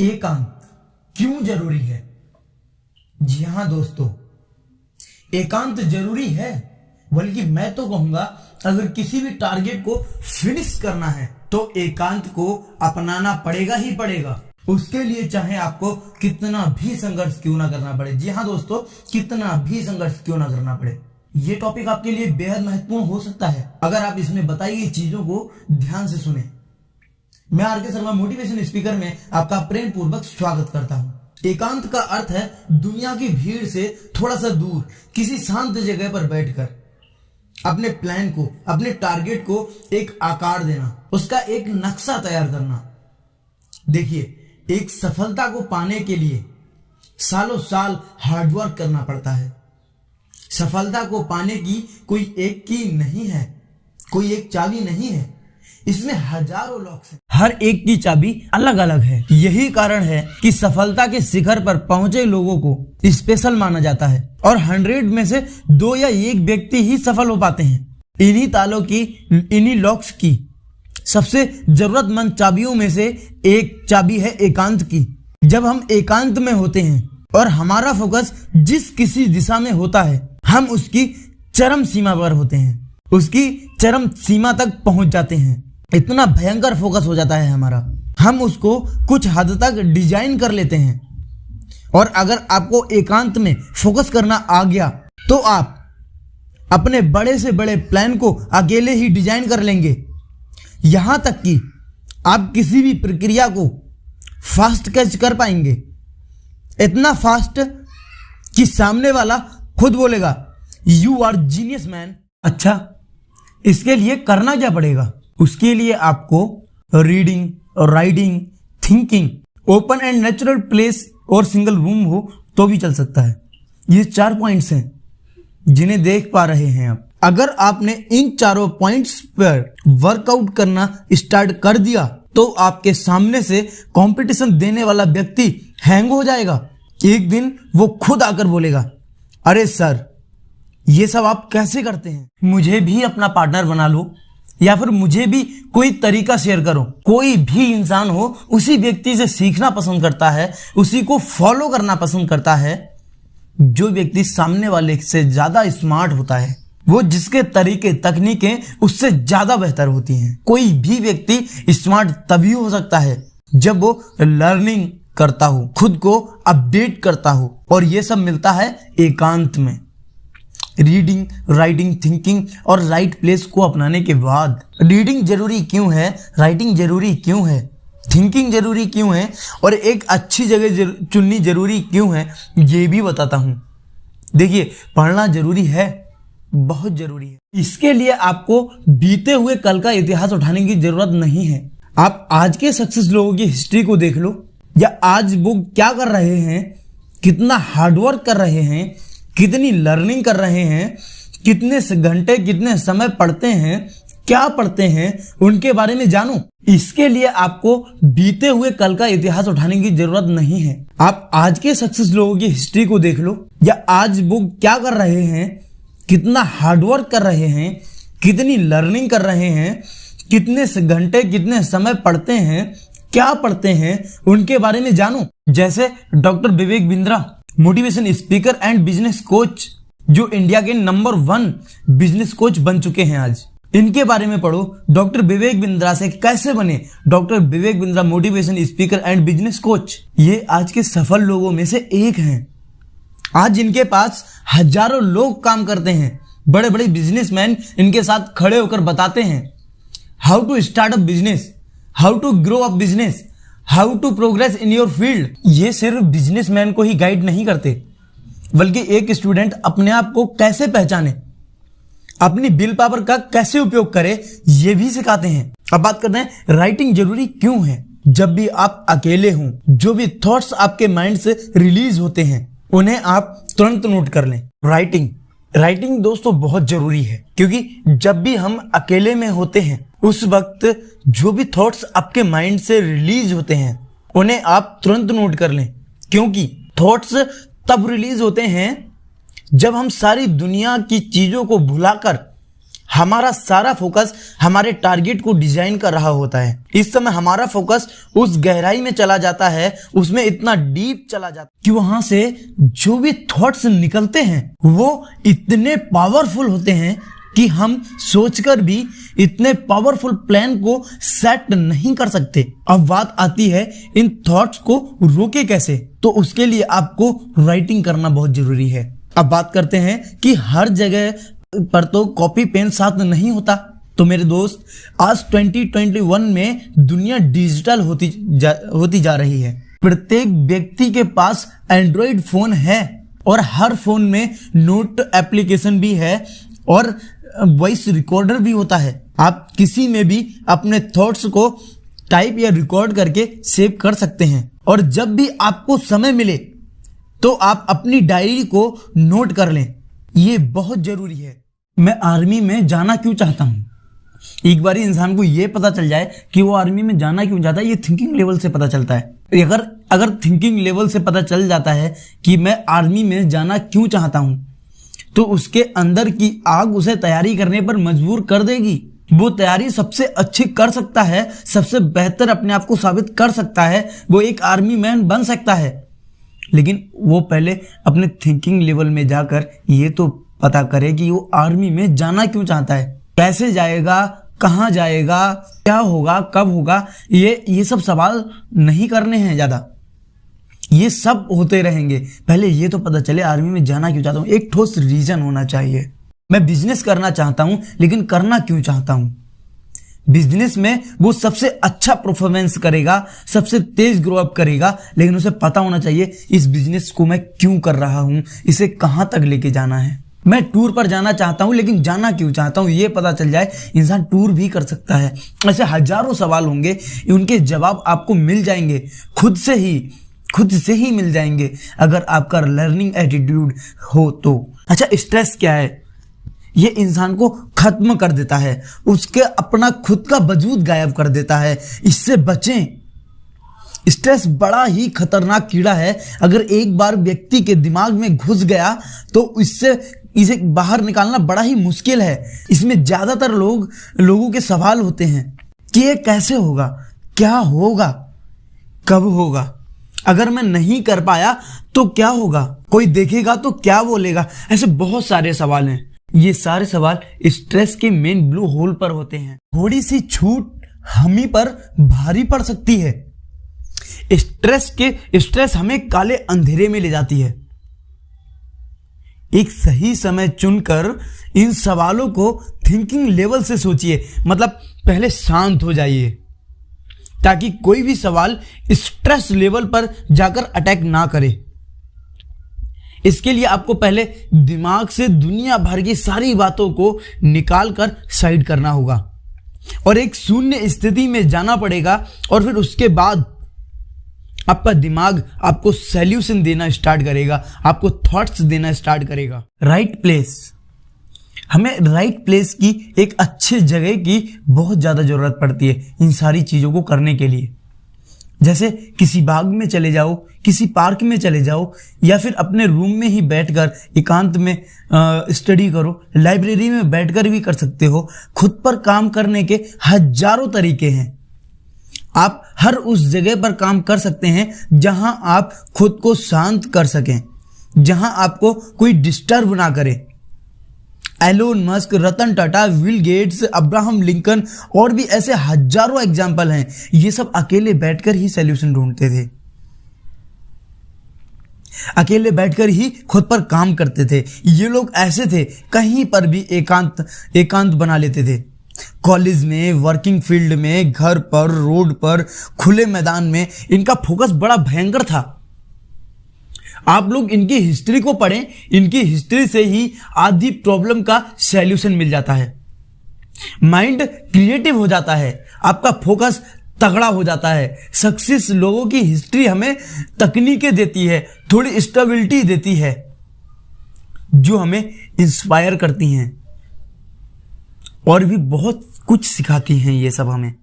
एकांत क्यों जरूरी है? जी हाँ दोस्तों, एकांत जरूरी है। बल्कि मैं तो कहूंगा, अगर किसी भी टारगेट को फिनिश करना है तो एकांत को अपनाना पड़ेगा ही पड़ेगा। उसके लिए चाहे आपको कितना भी संघर्ष क्यों ना करना पड़े। जी हाँ दोस्तों, कितना भी संघर्ष क्यों ना करना पड़े। ये टॉपिक आपके लिए बेहद महत्वपूर्ण हो सकता है अगर आप इसमें बताई गई चीजों को ध्यान से सुने। मैं आर.के. शर्मा मोटिवेशन स्पीकर में आपका प्रेम पूर्वक स्वागत करता हूं। एकांत का अर्थ है दुनिया की भीड़ से थोड़ा सा दूर किसी शांत जगह पर बैठकर अपने प्लान को, अपने टारगेट को एक आकार देना, उसका एक नक्शा तैयार करना। देखिए, एक सफलता को पाने के लिए सालों साल हार्डवर्क करना पड़ता है। सफलता को पाने की कोई एक की नहीं है, कोई एक चाबी नहीं है, इसमें हजारों लॉक्स हैं। हर एक की चाबी अलग अलग है। यही कारण है कि सफलता के शिखर पर पहुंचे लोगों को स्पेशल माना जाता है और 100 में से 2 या 1 व्यक्ति ही सफल हो पाते हैं। इन्हीं तालों की, इन्हीं लॉक्स की सबसे जरूरतमंद चाबियों में से एक चाबी है एकांत की। जब हम एकांत में होते हैं और हमारा फोकस जिस किसी दिशा में होता है, हम उसकी चरम सीमा पर होते हैं, उसकी चरम सीमा तक पहुंच जाते हैं। इतना भयंकर फोकस हो जाता है हमारा, हम उसको कुछ हद तक डिजाइन कर लेते हैं। और अगर आपको एकांत में फोकस करना आ गया तो आप अपने बड़े से बड़े प्लान को अकेले ही डिजाइन कर लेंगे। यहां तक कि आप किसी भी प्रक्रिया को फास्ट कैच कर पाएंगे, इतना फास्ट कि सामने वाला खुद बोलेगा, यू आर जीनियस मैन। अच्छा, इसके लिए करना क्या पड़ेगा? उसके लिए आपको reading, writing, thinking, open and natural place और सिंगल रूम हो तो भी चल सकता है। ये 4 पॉइंट्स हैं जिन्हें देख पा रहे हैं आप। अगर आपने इन चारों पॉइंट्स पर वर्कआउट करना स्टार्ट कर दिया तो आपके सामने से कंपटीशन देने वाला व्यक्ति हैंग हो जाएगा। एक दिन वो खुद आकर बोलेगा, अरे सर, ये सब आप कैसे करते हैं? मुझे भी अपना पार्टनर बना लो, या फिर मुझे भी कोई तरीका शेयर करो। कोई भी इंसान हो, उसी व्यक्ति से सीखना पसंद करता है, उसी को फॉलो करना पसंद करता है जो व्यक्ति सामने वाले से ज्यादा स्मार्ट होता है, वो जिसके तरीके, तकनीकें उससे ज्यादा बेहतर होती हैं। कोई भी व्यक्ति स्मार्ट तभी हो सकता है जब वो लर्निंग करता हो, खुद को अपडेट करता हो, और ये सब मिलता है एकांत में। रीडिंग, राइटिंग, थिंकिंग और राइट प्लेस को अपनाने के बाद। रीडिंग जरूरी क्यों है, राइटिंग जरूरी क्यों है, थिंकिंग जरूरी क्यों है और एक अच्छी जगह चुननी जरूरी क्यों है, ये भी बताता हूं। देखिए, पढ़ना जरूरी है, बहुत जरूरी है। इसके लिए आपको बीते हुए कल का इतिहास उठाने की जरूरत नहीं है। आप आज के सक्सेस लोगों की हिस्ट्री को देख लो, या आज वो क्या कर रहे हैं, कितना हार्डवर्क कर रहे हैं, कितनी लर्निंग कर रहे हैं, कितने घंटे, कितने समय पढ़ते हैं, क्या पढ़ते हैं, उनके बारे में जानो। इसके लिए आपको बीते हुए कल का इतिहास उठाने की जरूरत नहीं है। आप आज के सक्सेस लोगों की हिस्ट्री को देख लो, या आज वो क्या कर रहे हैं, कितना हार्डवर्क कर रहे हैं, कितनी लर्निंग कर रहे हैं, कितने घंटे, कितने समय पढ़ते हैं, क्या पढ़ते हैं, उनके बारे में जानो। जैसे doctor Vivek Bindra, motivation speaker and business coach, जो इंडिया के नंबर 1 बिजनेस कोच बन चुके हैं आज। इनके बारे में पढ़ो। डॉक्टर विवेक बिंद्रा से कैसे बने doctor Vivek Bindra motivation speaker and business coach? ये आज के सफल लोगों में से एक हैं। आज इनके पास हजारों लोग काम करते हैं। बड़े बड़े बिजनेसमैन इनके साथ खड़े होकर बताते हैं how to start a business, how to grow a business, how to progress in your field. ये सिर्फ बिजनेसमैन को ही गाइड नहीं करते, बल्कि एक स्टूडेंट अपने आप को कैसे पहचाने, अपनी विल पावर का कैसे उपयोग करे, ये भी सिखाते हैं। अब बात करते हैं राइटिंग जरूरी क्यों है। जब भी आप अकेले हों, जो भी थॉट्स आपके माइंड से रिलीज होते हैं, उन्हें आप तुरंत नोट कर लें। राइटिंग दोस्तों बहुत जरूरी है, क्योंकि जब भी हम अकेले में होते हैं, उस वक्त जो भी थॉट्स आपके माइंड से रिलीज होते हैं, उन्हें आप तुरंत नोट कर लें। क्योंकि थॉट्स तब रिलीज होते हैं जब हम सारी दुनिया की चीजों को भुलाकर हमारा सारा फोकस हमारे टारगेट को डिजाइन कर रहा होता है। इस समय हमारा फोकस उस गहराई में चला जाता है, उसमें इतना डीप चला जाता है कि वहां से जो भी थॉट्स निकलते हैं वो इतने पावरफुल होते हैं कि हम सोचकर भी इतने पावरफुल प्लान को सेट नहीं कर सकते। अब बात आती है इन थॉट्स को रोके कैसे, तो उसके लिए आपको राइटिंग करना बहुत जरूरी है। अब बात करते हैं कि हर जगह पर तो कॉपी पेन साथ नहीं होता। तो मेरे दोस्त, आज 2021 में दुनिया डिजिटल होती जा रही है। प्रत्येक व्यक्ति के पास एंड्रॉइड फोन है और हर फोन में नोट एप्लीकेशन भी है और वॉइस रिकॉर्डर भी होता है। आप किसी में भी अपने थॉट्स को टाइप या रिकॉर्ड करके सेव कर सकते हैं और जब भी आपको समय मिले तो आप अपनी डायरी को नोट कर लें। ये बहुत जरूरी है। मैं आर्मी में जाना क्यों चाहता हूं? एक बार इंसान को यह पता चल जाए कि वो आर्मी में जाना क्यों चाहता है, ये थिंकिंग लेवल से पता चलता है। अगर थिंकिंग लेवल से पता चल जाता है कि मैं आर्मी में जाना क्यों चाहता हूं, तो उसके अंदर की आग उसे तैयारी करने पर मजबूर कर देगी। वो तैयारी सबसे अच्छी कर सकता है, सबसे बेहतर अपने आप को साबित कर सकता है, वो एक आर्मी मैन बन सकता है। लेकिन वो पहले अपने थिंकिंग लेवल में जाकर ये तो पता करे कि वो आर्मी में जाना क्यों चाहता है, कैसे जाएगा, कहाँ जाएगा, क्या होगा, कब होगा। ये सब सवाल नहीं करने हैं ज्यादा, ये सब होते रहेंगे। पहले ये तो पता चले आर्मी में जाना क्यों चाहता हूँ। एक ठोस रीजन होना चाहिए। मैं बिजनेस करना चाहता हूं, लेकिन करना क्यों चाहता हूं? बिजनेस में वो सबसे अच्छा परफॉर्मेंस करेगा, सबसे तेज ग्रो अप करेगा, लेकिन उसे पता होना चाहिए इस बिजनेस को मैं क्यों कर रहा हूं, इसे कहां तक लेके जाना है। मैं टूर पर जाना चाहता हूं, लेकिन जाना क्यों चाहता हूं ये पता चल जाए, इंसान टूर भी कर सकता है। ऐसे हजारों सवाल होंगे, उनके जवाब आपको मिल जाएंगे, खुद से ही मिल जाएंगे, अगर आपका लर्निंग एटीट्यूड हो तो। अच्छा, स्ट्रेस क्या है? ये इंसान को खत्म कर देता है, उसके अपना खुद का वजूद गायब कर देता है। इससे बचें। स्ट्रेस बड़ा ही खतरनाक कीड़ा है। अगर एक बार व्यक्ति के दिमाग में घुस गया तो इसे बाहर निकालना बड़ा ही मुश्किल है। इसमें ज्यादातर लोगों के सवाल होते हैं कि ये कैसे होगा, क्या होगा, कब होगा, अगर मैं नहीं कर पाया तो क्या होगा, कोई देखेगा तो क्या बोलेगा। ऐसे बहुत सारे सवाल हैं। ये सारे सवाल स्ट्रेस के मेन ब्लू होल पर होते हैं। थोड़ी सी छूट हम ही पर भारी पड़ सकती है। स्ट्रेस हमें काले अंधेरे में ले जाती है। एक सही समय चुनकर इन सवालों को थिंकिंग लेवल से सोचिए, मतलब पहले शांत हो जाइए, ताकि कोई भी सवाल स्ट्रेस लेवल पर जाकर अटैक ना करे। इसके लिए आपको पहले दिमाग से दुनिया भर की सारी बातों को निकालकर साइड करना होगा और एक शून्य स्थिति में जाना पड़ेगा, और फिर उसके बाद आपका दिमाग आपको सॉल्यूशन देना स्टार्ट करेगा, आपको थॉट्स देना स्टार्ट करेगा। Right place. हमें राइट प्लेस की, एक अच्छे जगह की बहुत ज्यादा जरूरत पड़ती है इन सारी चीजों को करने के लिए। जैसे किसी बाग में चले जाओ, किसी पार्क में चले जाओ, या फिर अपने रूम में ही बैठकर एकांत में स्टडी करो। लाइब्रेरी में बैठकर भी कर सकते हो। खुद पर काम करने के हजारों तरीके हैं। आप हर उस जगह पर काम कर सकते हैं जहां आप खुद को शांत कर सकें, जहां आपको कोई डिस्टर्ब ना करे। Elon Musk, Ratan Tata, Bill Gates, Abraham Lincoln और भी ऐसे हजारों एग्जाम्पल हैं। ये सब अकेले बैठकर ही सॉल्यूशन ढूंढते थे, अकेले बैठकर ही खुद पर काम करते थे। ये लोग ऐसे थे, कहीं पर भी एकांत बना लेते थे। कॉलेज में, वर्किंग फील्ड में, घर पर, रोड पर, खुले मैदान में इनका फोकस बड़ा भयंकर था। आप लोग इनकी हिस्ट्री को पढ़ें, इनकी हिस्ट्री से ही आधी प्रॉब्लम का सॉल्यूशन मिल जाता है। माइंड क्रिएटिव हो जाता है, आपका फोकस तगड़ा हो जाता है। सक्सेस लोगों की हिस्ट्री हमें तकनीकें देती है, थोड़ी स्टेबिलिटी देती है, जो हमें इंस्पायर करती हैं और भी बहुत कुछ सिखाती हैं ये सब हमें।